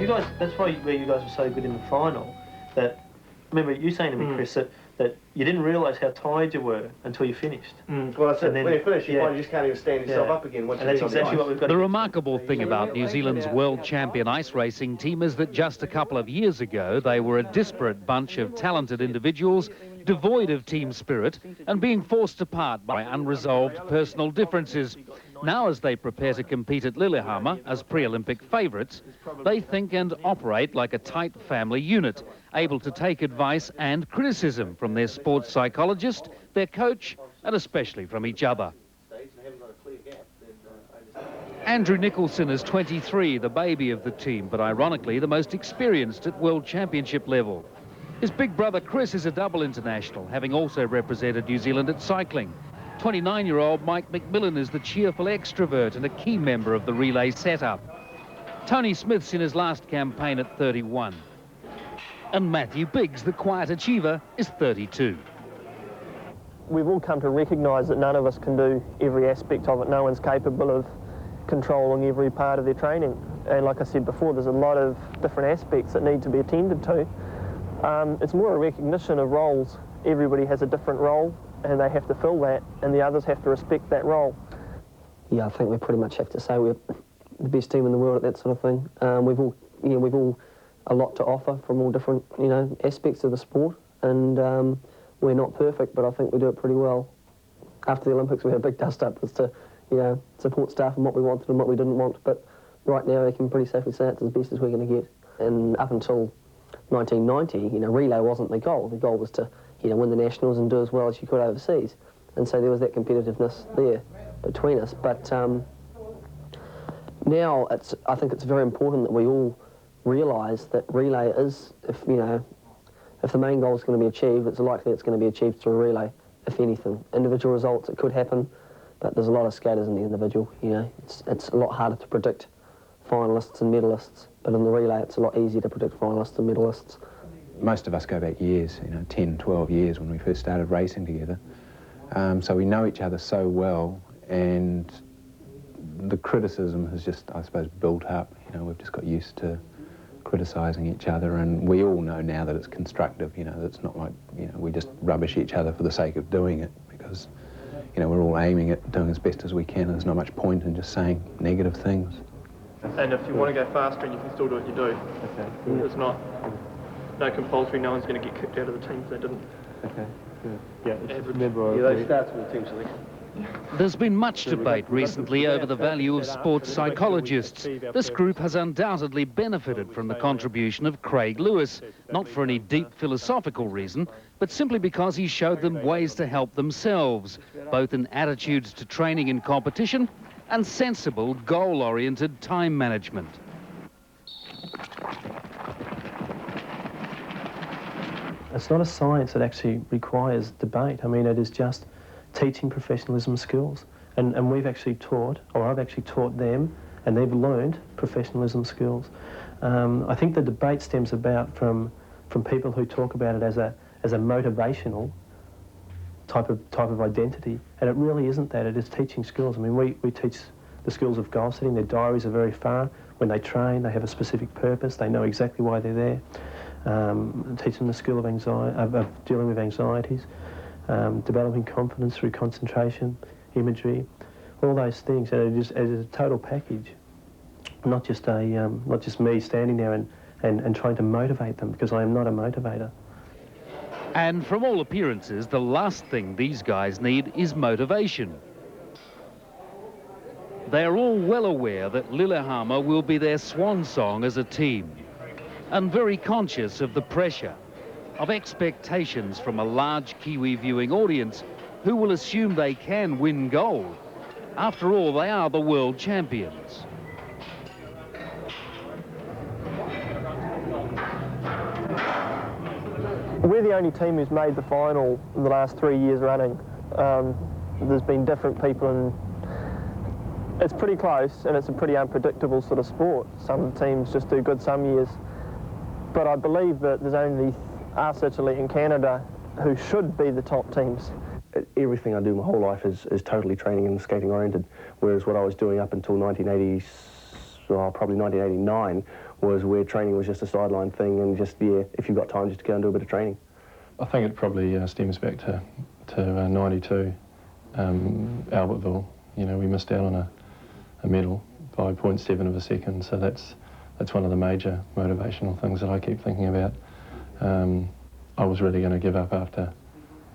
You guys, that's why where you guys were so good in the final. That, remember you saying to me, Chris, that you didn't realise how tired you were until you finished. Well, I said, when you finish, you find you just can't even stand yourself up again. And that's exactly what we've got. The remarkable thing about New Zealand's world champion ice racing team is that just a couple of years ago, they were a disparate bunch of talented individuals, devoid of team spirit and being forced apart by unresolved personal differences. Now, as they prepare to compete at Lillehammer as pre-Olympic favourites, they think and operate like a tight family unit, able to take advice and criticism from their sports psychologist, their coach, and especially from each other. Andrew Nicholson is 23, the baby of the team, but ironically the most experienced at World Championship level. His big brother Chris is a double international, having also represented New Zealand at cycling. 29-year-old Mike McMillan is the cheerful extrovert and a key member of the relay setup. Tony Smith's in his last campaign at 31. And Matthew Biggs, the quiet achiever, is 32. We've all come to recognise that none of us can do every aspect of it. No one's capable of controlling every part of their training. And like I said before, there's a lot of different aspects that need to be attended to. It's more a recognition of roles. Everybody has a different role and they have to fill that, and the others have to respect that role. Yeah, I think we pretty much have to say we're the best team in the world at that sort of thing. We've all a lot to offer from all different, aspects of the sport, and we're not perfect, but I think we do it pretty well. After the Olympics, we had a big dust-up as to, support staff and what we wanted and what we didn't want, but right now we can pretty safely say it's as best as we're going to get. And up until 1990, relay wasn't the goal. The goal was to, win the nationals and do as well as you could overseas. And so there was that competitiveness there between us. But now I think it's very important that we all realise that relay is, if the main goal is going to be achieved, it's likely it's going to be achieved through relay, if anything. Individual results, it could happen, but there's a lot of skaters in the individual, It's a lot harder to predict finalists and medalists, but in the relay it's a lot easier to predict finalists and medalists. Most of us go back years, 10, 12 years when we first started racing together. So we know each other so well, and the criticism has just, I suppose, built up. We've just got used to criticising each other, and we all know now that it's constructive, that it's not like, we just rubbish each other for the sake of doing it, because, we're all aiming at doing as best as we can, and there's not much point in just saying negative things. And if you want to go faster and you can still do what you do. Okay. It's not, no compulsory, no one's going to get kicked out of the team if they didn't. Okay, good. Yeah, They start with the team selection. There's been much debate recently over the value of sports psychologists. This group has undoubtedly benefited from the contribution of Craig Lewis, not for any deep philosophical reason, but simply because he showed them ways to help themselves, both in attitudes to training and competition and sensible, goal-oriented time management. It's not a science that actually requires debate. I mean, it is just teaching professionalism skills. And we've actually taught, or I've actually taught them, and they've learned professionalism skills. I think the debate stems about from people who talk about it as a motivational type of identity, and it really isn't that. It is teaching skills. I mean, we teach the skills of goal setting. Their diaries are very far. When they train, they have a specific purpose. They know exactly why they're there. Teach them the skill of of dealing with anxieties, developing confidence through concentration, imagery, all those things. And it is a total package, not just me standing there and trying to motivate them, because I am not a motivator. And from all appearances, the last thing these guys need is motivation. They are all well aware that Lillehammer will be their swan song as a team, and very conscious of the pressure, of expectations from a large Kiwi viewing audience who will assume they can win gold. After all, they are the world champions. We're the only team who's made the final in the last 3 years running. There's been different people, and it's pretty close, and it's a pretty unpredictable sort of sport. Some teams just do good some years. But I believe that there's only us, Italy and Canada, who should be the top teams. Everything I do my whole life is totally training and skating oriented, whereas what I was doing up until probably 1989, was where training was just a sideline thing, and just, yeah, if you've got time, just go and do a bit of training. I think it probably stems back to 92, Albertville. You know, we missed out on a medal by 0.7 of a second, so that's one of the major motivational things that I keep thinking about. I was really going to give up after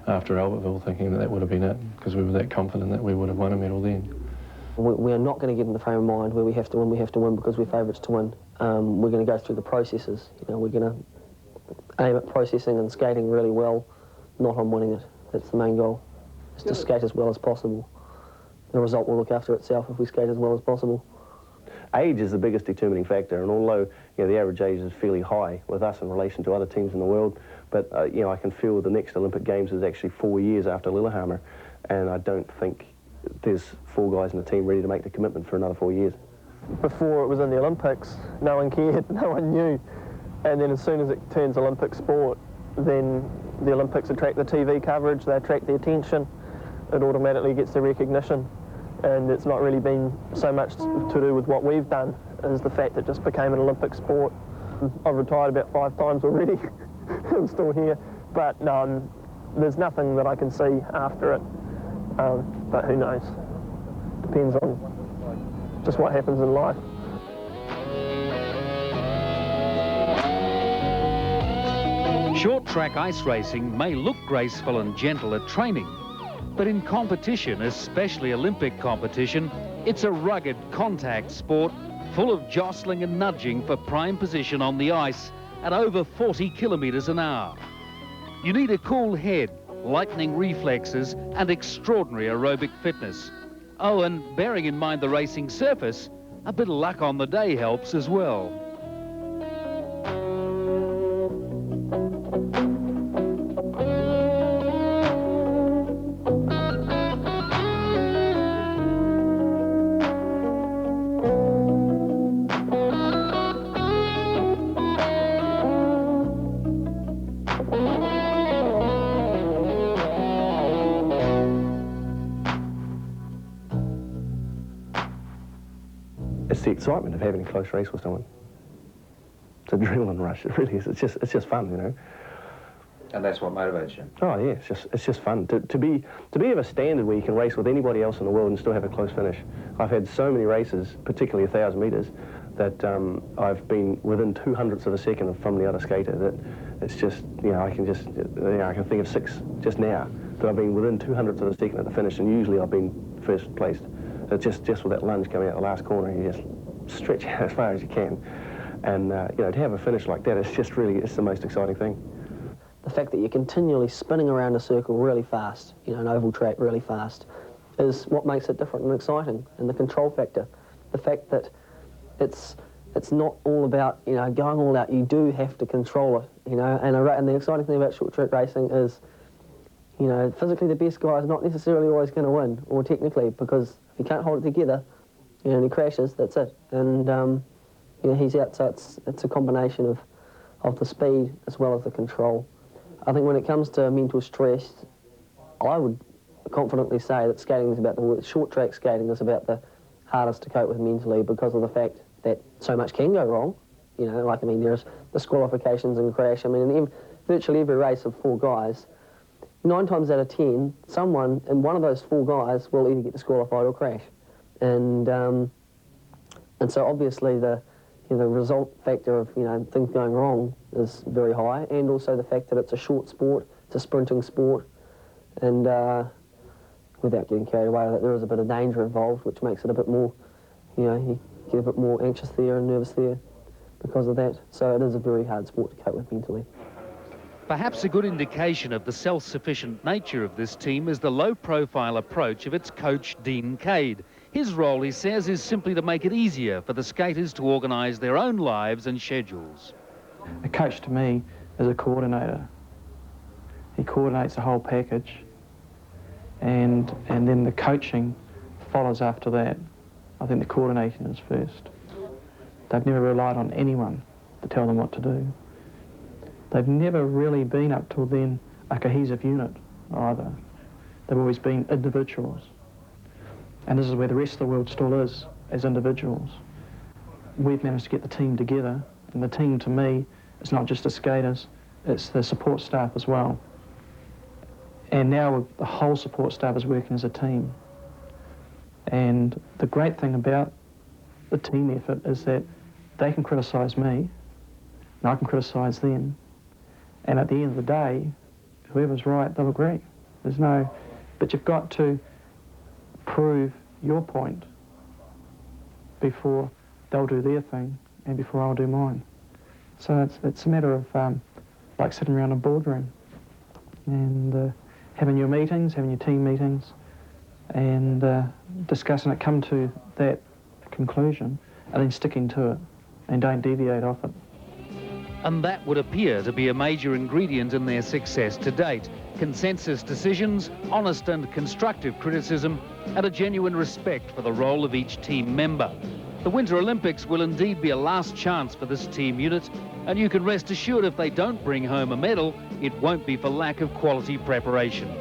Albertville, thinking that would have been it, because we were that confident that we would have won a medal then. We are not going to get in the frame of mind where we have to win because we're favourites to win. We're going to go through the processes. You know, we're going to aim at processing and skating really well, not on winning it. That's the main goal, is to skate as well as possible. The result will look after itself if we skate as well as possible. Age is the biggest determining factor, and although, you know, the average age is fairly high with us in relation to other teams in the world, but you know, I can feel the next Olympic Games is actually 4 years after Lillehammer, and I don't think there's 4 guys in the team ready to make the commitment for another 4 years. Before it was in the Olympics, no one cared, no one knew, and then as soon as it turns Olympic sport, then the Olympics attract the TV coverage, they attract the attention, it automatically gets the recognition. And it's not really been so much to do with what we've done as the fact that it just became an Olympic sport. I've retired about 5 times already. I'm still here, but there's nothing that I can see after it, but who knows? Depends on just what happens in life. Short track ice racing may look graceful and gentle at training, but in competition, especially Olympic competition, it's a rugged contact sport full of jostling and nudging for prime position on the ice at over 40 kilometres an hour. You need a cool head, lightning reflexes and extraordinary aerobic fitness. Oh, and bearing in mind the racing surface, a bit of luck on the day helps as well. It's the excitement of having a close race with someone. It's an adrenaline rush. It really is. It's just fun, you know. And that's what motivates you? Oh yeah, it's just fun to be of a standard where you can race with anybody else in the world and still have a close finish. I've had so many races, particularly 1,000 metres, that I've been within 200ths of a second from the other skater. That it's just, you know, I can think of 6 just now that I've been within 200ths of a second at the finish, and usually I've been first placed. It's just with that lunge coming out the last corner, you just stretch out as far as you can, and you know, to have a finish like that, it's the most exciting thing. The fact that you're continually spinning around a circle really fast, you know, an oval track really fast, is what makes it different and exciting. And the control factor, the fact that it's not all about, you know, going all out. You do have to control it, you know. And the exciting thing about short track racing is, you know, physically the best guy is not necessarily always going to win, or technically, because if you can't hold it together, you know, and he crashes, that's it. And you know, he's out. So it's a combination of the speed as well as the control. I think when it comes to mental stress, I would confidently say that skating is about short track skating is about the hardest to cope with mentally, because of the fact that so much can go wrong. You know, like, I mean, there's disqualifications and crash. I mean, in virtually every race of 4 guys, 9 times out of 10, someone in one of those 4 guys will either get disqualified or crash. And so obviously the result factor of, you know, things going wrong is very high, and also the fact that it's a short sport, it's a sprinting sport, and without getting carried away with it, there is a bit of danger involved, which makes it a bit more, you know, you get a bit more anxious there and nervous there because of that. So it is a very hard sport to cope with mentally. Perhaps a good indication of the self-sufficient nature of this team is the low-profile approach of its coach, Dean Cade. His role, he says, is simply to make it easier for the skaters to organise their own lives and schedules. A coach, to me, is a coordinator. He coordinates the whole package, and then the coaching follows after that. I think the coordination is first. They've never relied on anyone to tell them what to do. They've never really been, up till then, a cohesive unit either. They've always been individuals. And this is where the rest of the world still is, as individuals. We've managed to get the team together And the team, to me, is not just the skaters, it's the support staff as well. And now the whole support staff is working as a team. And the great thing about the team effort is that they can criticise me, and I can criticise them. And at the end of the day, whoever's right, they'll agree. There's no... But you've got to prove your point before they'll do their thing and before I'll do mine. So it's a matter of like sitting around a boardroom and having your meetings, having your team meetings, and discussing it, come to that conclusion, and then sticking to it, and don't deviate off it. And that would appear to be a major ingredient in their success to date. Consensus decisions, honest and constructive criticism, and a genuine respect for the role of each team member. The Winter Olympics will indeed be a last chance for this team unit, and you can rest assured if they don't bring home a medal, it won't be for lack of quality preparation.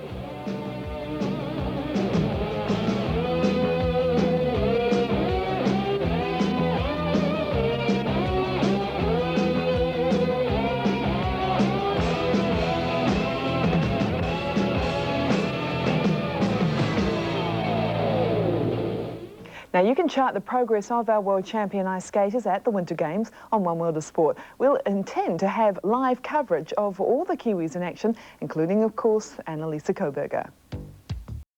Now, you can chart the progress of our world champion ice skaters at the Winter Games on One World of Sport. We'll intend to have live coverage of all the Kiwis in action, including, of course, Annalisa Coburger.